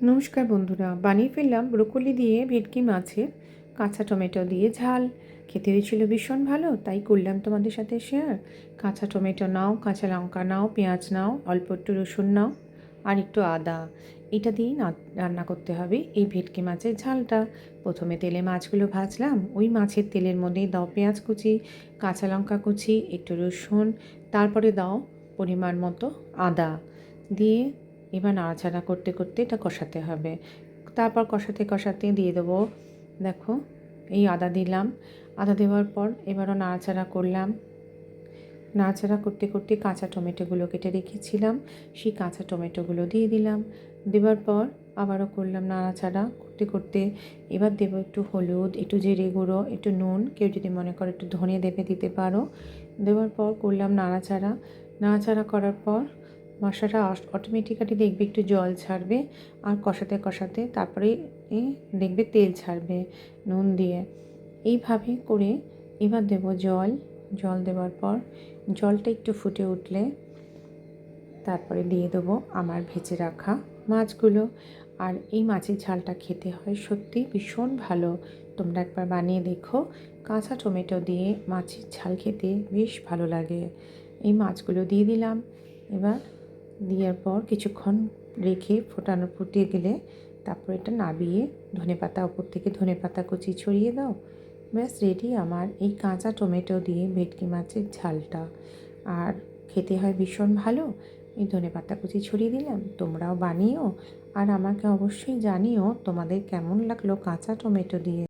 নমস্কার বন্ধুরা, বানিয়ে ফেললাম ব্রোকলি দিয়ে ভেটকি মাছের কাঁচা টমেটো দিয়ে ঝাল। খেতে হয়েছিল ভীষণ ভালো, তাই করলাম তোমাদের সাথে শেয়ার। কাঁচা টমেটো নাও, কাঁচা লঙ্কা নাও, পেঁয়াজ নাও, অল্প একটু রসুন নাও আর একটু আদা। এটা দিয়েই রান্না করতে হবে এই ভেটকি মাছের ঝালটা। প্রথমে তেলে মাছগুলো ভাজলাম, ওই মাছের তেলের মধ্যেই দাও পেঁয়াজ কুচি, কাঁচা লঙ্কা কুচি, একটু রসুন, তারপরে দাও পরিমাণ মতো আদা দিয়ে এবার নাড়াচাড়া করতে করতে এটা কষাতে হবে। তারপর কষাতে কষাতে দিয়ে দেবো, দেখো এই আদা দিলাম। আদা দেওয়ার পর এবারও নাড়াচাড়া করলাম। নাড়াচাড়া করতে করতে কাঁচা টমেটোগুলো কেটে রেখেছিলাম, সেই কাঁচা টমেটোগুলো দিয়ে দিলাম। দেওয়ার পর আবারও করলাম নাড়াচাড়া করতে করতে। এবার দেবো একটু হলুদ, একটু জিরে গুঁড়ো, একটু নুন, কেউ যদি মনে করে একটু ধনে দেবে দিতে পারো। দেওয়ার পর করলাম নাড়াচাড়া। নাড়াচাড়া করার পর মশলাটা অটোমেটিক্যালি দেখবে একটু জল ছাড়বে, আর কষাতে কষাতে তারপরে দেখবে তেল ছাড়বে নুন দিয়ে। এইভাবে করে এবার দেব জল। জল দেওয়ার পর জলটা একটু ফুটে উঠলে তারপরে দিয়ে দেবো আমার ভেজে রাখা মাছগুলো। আর এই মাছের ঝালটা খেতে হয় সত্যি ভীষণ ভালো। তোমরা একবার বানিয়ে দেখো, কাঁচা টমেটো দিয়ে মাছের ঝাল খেতে বেশ ভালো লাগে। এই মাছগুলো দিয়ে দিলাম। এবার দেওয়ার পর কিছুক্ষণ রেখে ফুটিয়ে গেলে তারপর এটা নাবিয়ে ধনেপাতা, ওপর থেকে ধনেপাতা কুচি ছড়িয়ে দাও। ব্যাস রেডি আমার এই কাঁচা টমেটো দিয়ে ভেটকি মাছের ঝালটা। আর খেতে হয় ভীষণ ভালো। এই ধনেপাতা কুচি ছড়িয়ে দিলাম। তোমরাও বানিও আর আমাকে অবশ্যই জানিও তোমাদের কেমন লাগলো কাঁচা টমেটো দিয়ে।